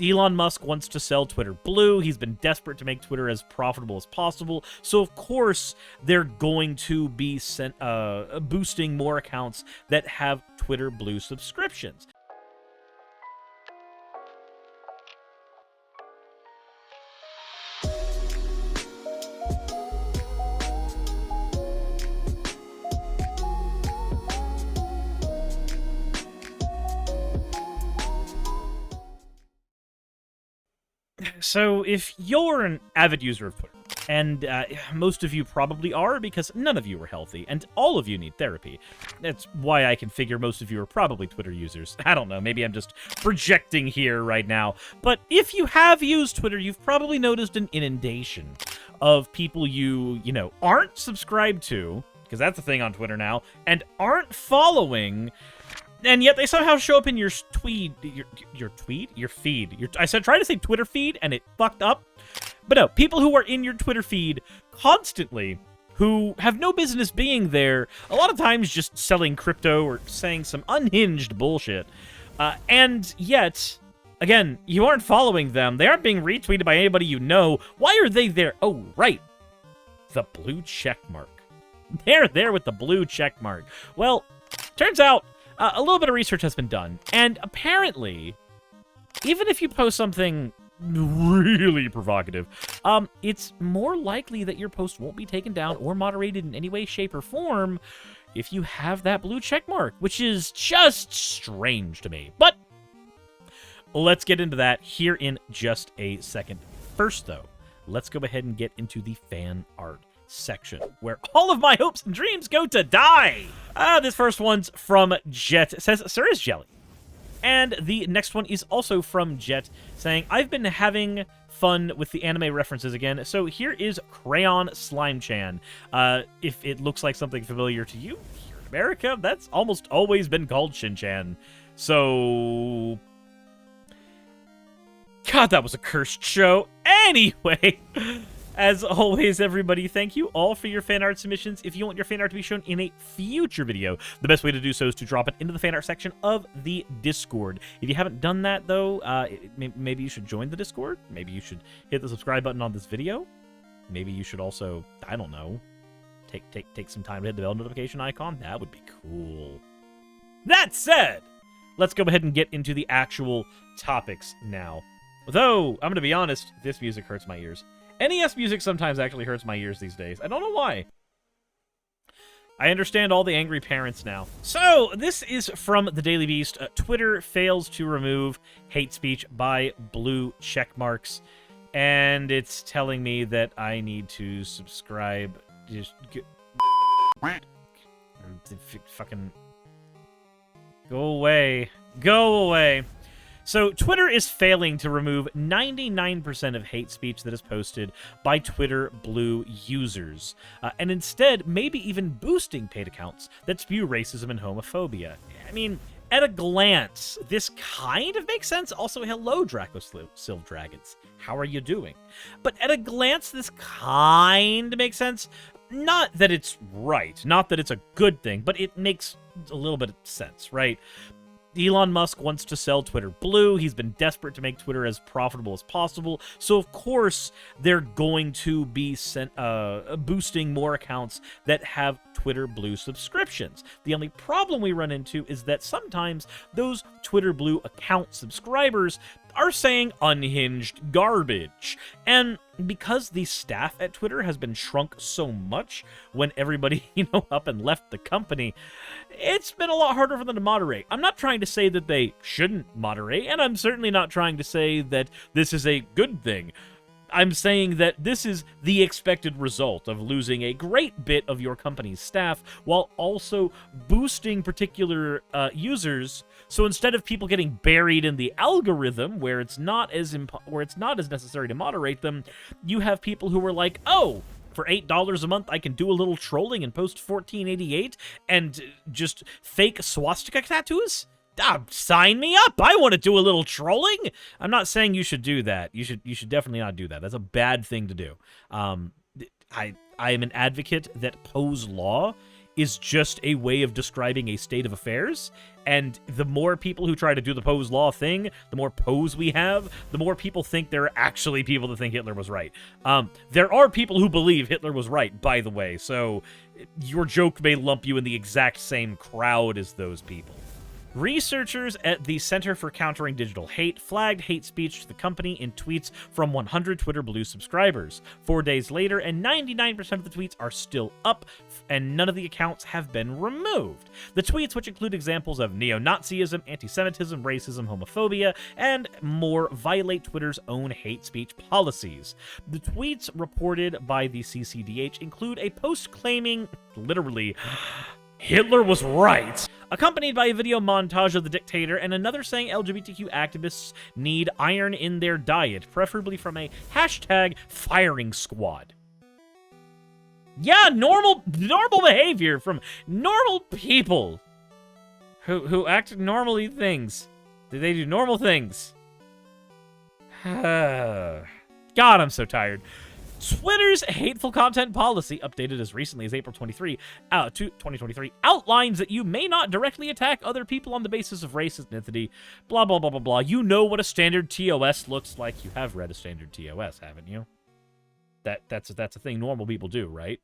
Elon Musk wants to sell Twitter blue. He's been desperate to make Twitter as profitable as possible. So, of course, they're going to be boosting more accounts that have Twitter blue subscriptions. So if you're an avid user of Twitter, and most of you probably are because none of you are healthy, and all of you need therapy. That's why I can figure most of you are probably Twitter users. I don't know, maybe I'm just projecting here right now. But if you have used Twitter, you've probably noticed an inundation of people you aren't subscribed to, because that's a thing on Twitter now, and aren't following, and yet they somehow show up in your feed. I said try to say Twitter feed, and it fucked up. But no, people who are in your Twitter feed constantly, who have no business being there, a lot of times just selling crypto or saying some unhinged bullshit. And yet, again, you aren't following them. They aren't being retweeted by anybody you know. Why are they there? Oh, right. The blue check mark. They're there with the blue check mark. Well, turns out a little bit of research has been done, and apparently, even if you post something really provocative, it's more likely that your post won't be taken down or moderated in any way, shape, or form if you have that blue check mark, which is just strange to me. But let's get into that here in just a second. First, though, let's go ahead and get into the fan art section, where all of my hopes and dreams go to die. This first one's from Jet. It says, Suris Jelly. And the next one is also from Jet, saying, I've been having fun with the anime references again, so here is Crayon Slime Chan. If it looks like something familiar to you, here in America, that's almost always been called Shin-Chan. So, God, that was a cursed show. Anyway, as always, everybody, thank you all for your fan art submissions. If you want your fan art to be shown in a future video, the best way to do so is to drop it into the fan art section of the Discord. If you haven't done that, though, maybe you should join the Discord. Maybe you should hit the subscribe button on this video. Maybe you should also, I don't know, take some time to hit the bell notification icon. That would be cool. That said, let's go ahead and get into the actual topics now. Though, I'm going to be honest, this music hurts my ears. NES music sometimes actually hurts my ears these days. I don't know why. I understand all the angry parents now. So, this is from the Daily Beast. Twitter fails to remove hate speech by blue check marks. And it's telling me that I need to subscribe. Just fucking go away. Go away. So, Twitter is failing to remove 99% of hate speech that is posted by Twitter Blue users, and instead maybe even boosting paid accounts that spew racism and homophobia. I mean, at a glance, this kind of makes sense. Also, hello, Draco Sylve Dragons. How are you doing? But at a glance, this kind of makes sense. Not that it's right, not that it's a good thing, but it makes a little bit of sense, right? Elon Musk wants to sell Twitter blue. He's been desperate to make Twitter as profitable as possible. So, of course, they're going to be boosting more accounts that have Twitter blue subscriptions. The only problem we run into is that sometimes those Twitter blue account subscribers are saying unhinged garbage. And because the staff at Twitter has been shrunk so much when everybody, up and left the company, it's been a lot harder for them to moderate. I'm not trying to say that they shouldn't moderate, and I'm certainly not trying to say that this is a good thing. I'm saying that this is the expected result of losing a great bit of your company's staff while also boosting particular users. So instead of people getting buried in the algorithm where it's not as necessary to moderate them, you have people who are like, oh, for $8 a month, I can do a little trolling and post 1488 and just fake swastika tattoos? Sign me up. I want to do a little trolling. I'm not saying you should do that. You should definitely not do that. That's a bad thing to do. I am an advocate that Poe's Law is just a way of describing a state of affairs. And the more people who try to do the Poe's Law thing, the more Poes we have, the more people think there are actually people that think Hitler was right. There are people who believe Hitler was right, by the way, so your joke may lump you in the exact same crowd as those people. Researchers at the Center for Countering Digital Hate flagged hate speech to the company in tweets from 100 Twitter Blue subscribers. 4 days later, and 99% of the tweets are still up, and none of the accounts have been removed. The tweets, which include examples of neo-Nazism, anti-Semitism, racism, homophobia, and more, violate Twitter's own hate speech policies. The tweets reported by the CCDH include a post claiming, literally, Hitler was right, accompanied by a video montage of the dictator and another saying LGBTQ activists need iron in their diet, preferably from a hashtag firing squad. Yeah, normal behavior from normal people who act normally things. They do normal things. God, I'm so tired. Twitter's hateful content policy, updated as recently as April 2023, outlines that you may not directly attack other people on the basis of race, ethnicity, blah, blah, blah, blah, blah. You know what a standard TOS looks like. You have read a standard TOS, haven't you? That's a thing normal people do, right?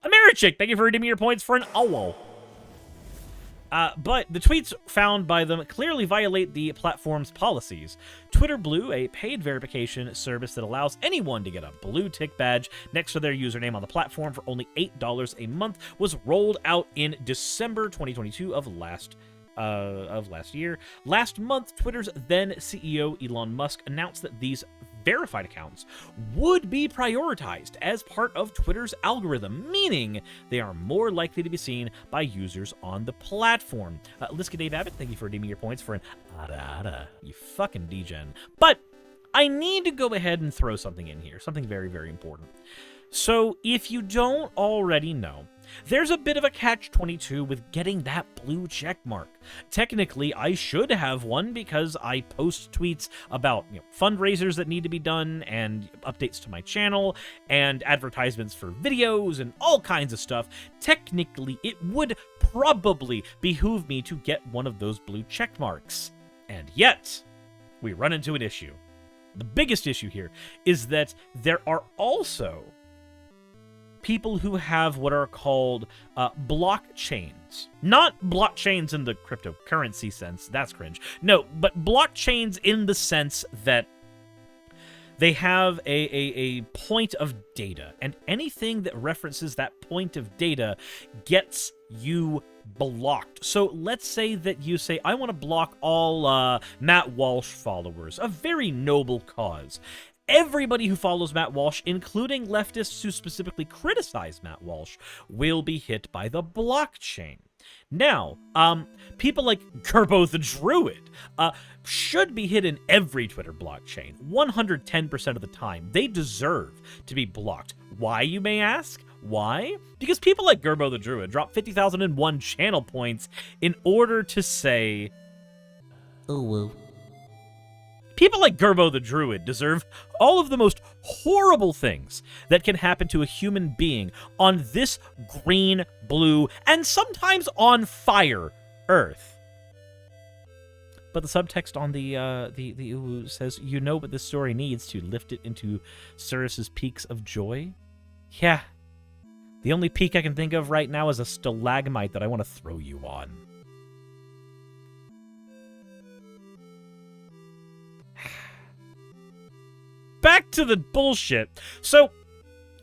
Americhick, thank you for redeeming your points for an owl. But the tweets found by them clearly violate the platform's policies. Twitter Blue, a paid verification service that allows anyone to get a blue tick badge next to their username on the platform for only $8 a month, was rolled out in December 2022 of last year. Last month, Twitter's then CEO Elon Musk announced that these verified accounts would be prioritized as part of Twitter's algorithm, meaning they are more likely to be seen by users on the platform. Liska Dave Abbott, thank you for redeeming your points for an ada, you fucking degen. But I need to go ahead and throw something in here, something very, very important. So, if you don't already know, there's a bit of a catch-22 with getting that blue check mark. Technically, I should have one because I post tweets about fundraisers that need to be done and updates to my channel and advertisements for videos and all kinds of stuff. Technically, it would probably behoove me to get one of those blue check marks. And yet, we run into an issue. The biggest issue here is that there are also people who have what are called blockchains. Not blockchains in the cryptocurrency sense, that's cringe. No, but blockchains in the sense that they have a point of data, and anything that references that point of data gets you blocked. So let's say that you say, I want to block all Matt Walsh followers, a very noble cause. Everybody who follows Matt Walsh, including leftists who specifically criticize Matt Walsh, will be hit by the blockchain. Now, people like Gerbo the Druid should be hit in every Twitter blockchain, 110% of the time. They deserve to be blocked. Why, you may ask? Why? Because people like Gerbo the Druid drop 50,001 channel points in order to say, oh, whoa. People like Gerbo the Druid deserve all of the most horrible things that can happen to a human being on this green, blue, and sometimes on fire Earth. But the subtext on the UU says, you know what this story needs to lift it into Suris's peaks of joy? Yeah. The only peak I can think of right now is a stalagmite that I want to throw you on. Back to the bullshit. So,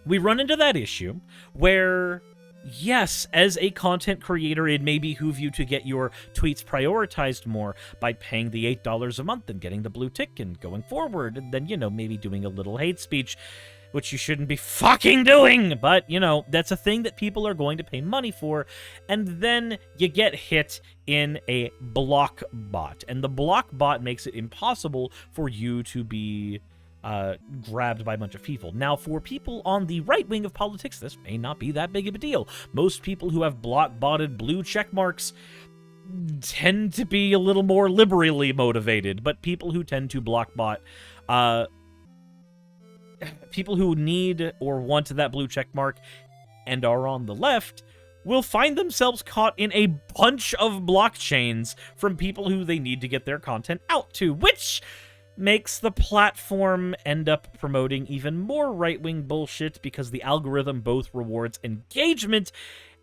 we run into that issue where, yes, as a content creator, it may behoove you to get your tweets prioritized more by paying the $8 a month and getting the blue tick and going forward, and then, maybe doing a little hate speech, which you shouldn't be fucking doing, but, that's a thing that people are going to pay money for, and then you get hit in a block bot, and the block bot makes it impossible for you to be grabbed by a bunch of people. Now, for people on the right wing of politics, this may not be that big of a deal. Most people who have block-botted blue check marks tend to be a little more liberally motivated, but people who tend to block-bot, people who need or want that blue check mark and are on the left will find themselves caught in a bunch of blockchains from people who they need to get their content out to, which makes the platform end up promoting even more right-wing bullshit because the algorithm both rewards engagement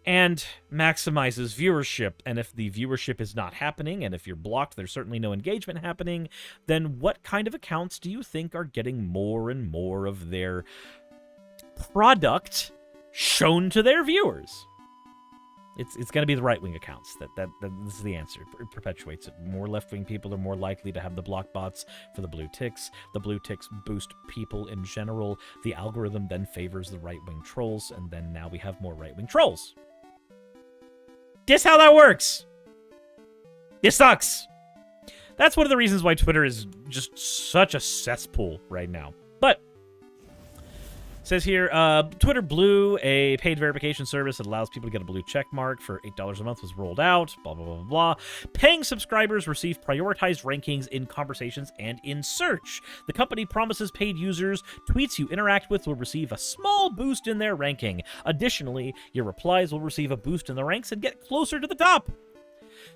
and maximizes viewership. And if the viewership is not happening, and if you're blocked, there's certainly no engagement happening, then what kind of accounts do you think are getting more and more of their product shown to their viewers? It's going to be the right-wing accounts. This is the answer. It perpetuates it. More left-wing people are more likely to have the block bots for the blue ticks. The blue ticks boost people in general. The algorithm then favors the right-wing trolls, and then now we have more right-wing trolls. This how that works. This sucks. That's one of the reasons why Twitter is just such a cesspool right now. But says here, Twitter Blue, a paid verification service that allows people to get a blue check mark for $8 a month, was rolled out, blah, blah, blah, blah, blah. Paying subscribers receive prioritized rankings in conversations and in search. The company promises paid users tweets you interact with will receive a small boost in their ranking. Additionally, your replies will receive a boost in the ranks and get closer to the top.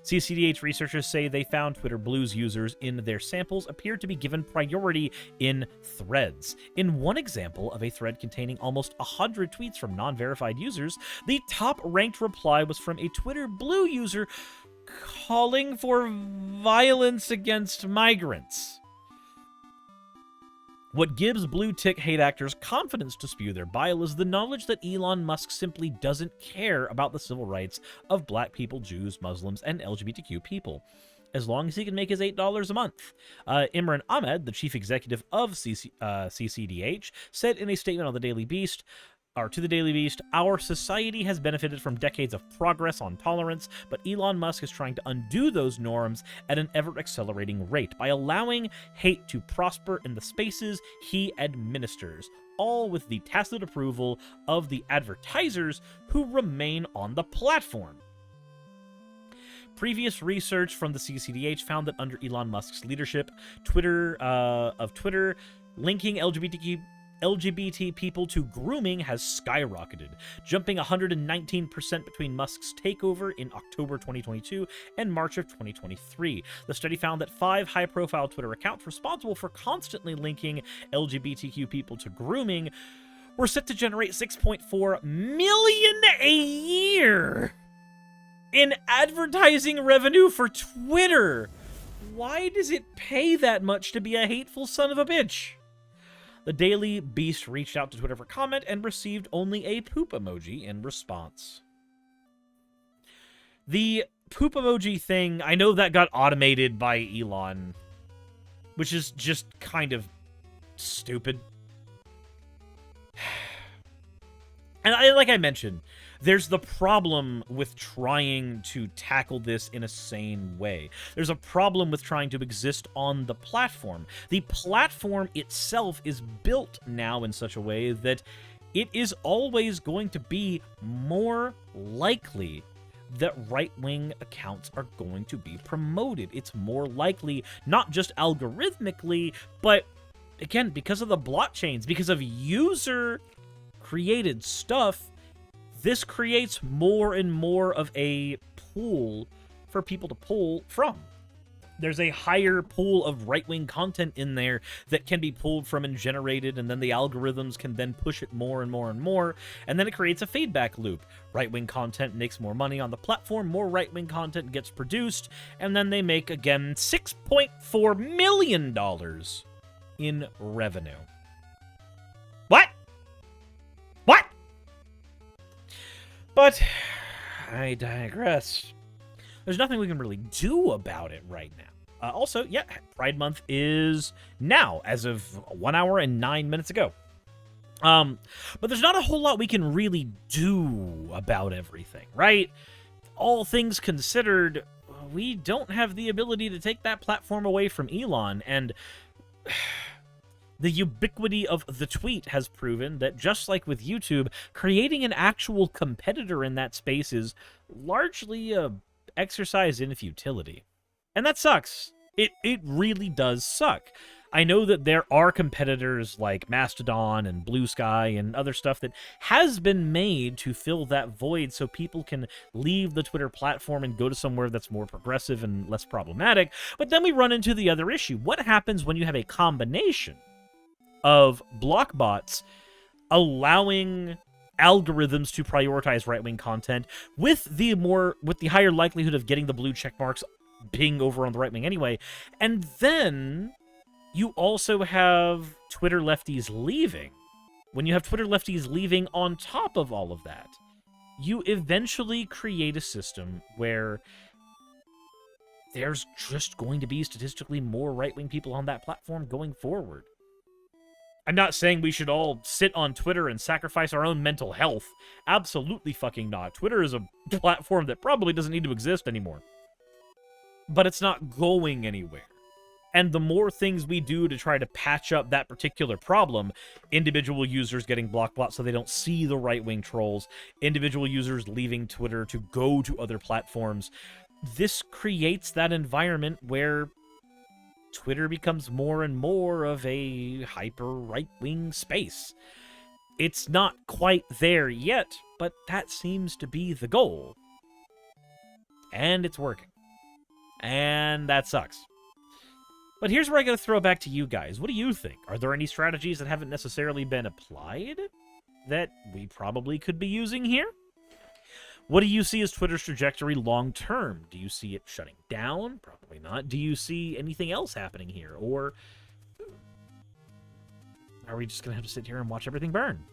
CCDH researchers say they found Twitter Blue's users in their samples appeared to be given priority in threads. In one example of a thread containing almost 100 tweets from non-verified users, the top-ranked reply was from a Twitter Blue user calling for violence against migrants. What gives blue tick hate actors confidence to spew their bile is the knowledge that Elon Musk simply doesn't care about the civil rights of black people, Jews, Muslims, and LGBTQ people, as long as he can make his $8 a month. Imran Ahmed, the chief executive of CCDH, said in a statement on the Daily Beast, to the Daily Beast, our society has benefited from decades of progress on tolerance, but Elon Musk is trying to undo those norms at an ever-accelerating rate by allowing hate to prosper in the spaces he administers, all with the tacit approval of the advertisers who remain on the platform. Previous research from the CCDH found that under Elon Musk's leadership, Twitter linking LGBT people to grooming has skyrocketed, jumping 119% between Musk's takeover in October 2022 and March of 2023. The study found that 5 high-profile Twitter accounts responsible for constantly linking LGBTQ people to grooming were set to generate $6.4 million a year in advertising revenue for Twitter. Why does it pay that much to be a hateful son of a bitch? The Daily Beast reached out to Twitter for comment and received only a poop emoji in response. The poop emoji thing, I know that got automated by Elon, which is just kind of stupid. And like I mentioned, there's the problem with trying to tackle this in a sane way. There's a problem with trying to exist on the platform. The platform itself is built now in such a way that it is always going to be more likely that right-wing accounts are going to be promoted. It's more likely, not just algorithmically, but again, because of the blockchains, because of user-created stuff, this creates more and more of a pool for people to pull from. There's a higher pool of right-wing content in there that can be pulled from and generated, and then the algorithms can then push it more and more and more, and then it creates a feedback loop. Right-wing content makes more money on the platform, more right-wing content gets produced, and then they make, again, $6.4 million in revenue. What? What? But I digress. There's nothing we can really do about it right now. Also, yeah, Pride Month is now, as of 1 hour and 9 minutes ago. But there's not a whole lot we can really do about everything, right? All things considered, we don't have the ability to take that platform away from Elon, and the ubiquity of the tweet has proven that, just like with YouTube, creating an actual competitor in that space is largely a exercise in futility. And that sucks. It really does suck. I know that there are competitors like Mastodon and Blue Sky and other stuff that has been made to fill that void so people can leave the Twitter platform and go to somewhere that's more progressive and less problematic. But then we run into the other issue. What happens when you have a combination of block bots allowing algorithms to prioritize right-wing content with the higher likelihood of getting the blue check marks being over on the right wing anyway, and then you also have Twitter lefties leaving. When you have Twitter lefties leaving on top of all of that, you eventually create a system where there's just going to be statistically more right-wing people on that platform going forward. I'm not saying we should all sit on Twitter and sacrifice our own mental health. Absolutely fucking not. Twitter is a platform that probably doesn't need to exist anymore. But it's not going anywhere. And the more things we do to try to patch up that particular problem, individual users getting blocked so they don't see the right-wing trolls, individual users leaving Twitter to go to other platforms, this creates that environment where Twitter becomes more and more of a hyper right-wing space. It's not quite there yet, but that seems to be the goal. And it's working. And that sucks. But here's where I gotta throw it back to you guys. What do you think? Are there any strategies that haven't necessarily been applied that we probably could be using here? What do you see as Twitter's trajectory long-term? Do you see it shutting down? Probably not. Do you see anything else happening here? Or are we just going to have to sit here and watch everything burn?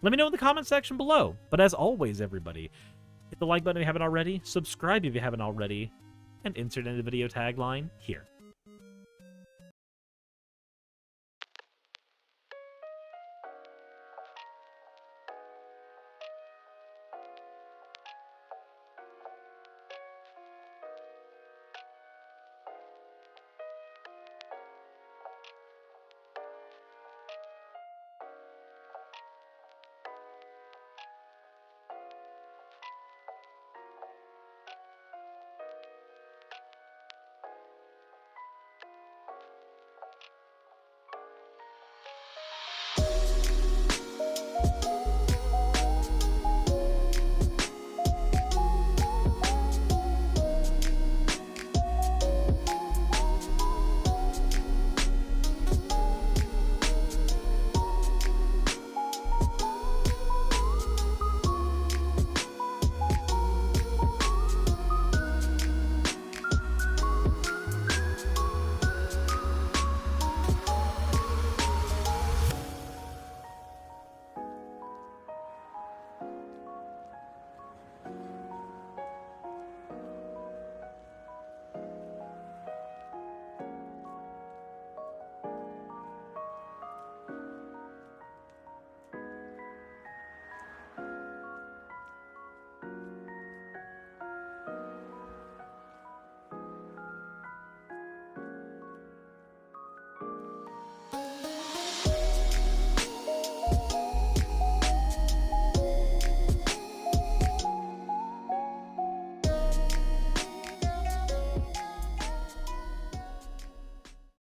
Let me know in the comment section below. But as always, everybody, hit the like button if you haven't already, subscribe if you haven't already, and insert in the video tagline here.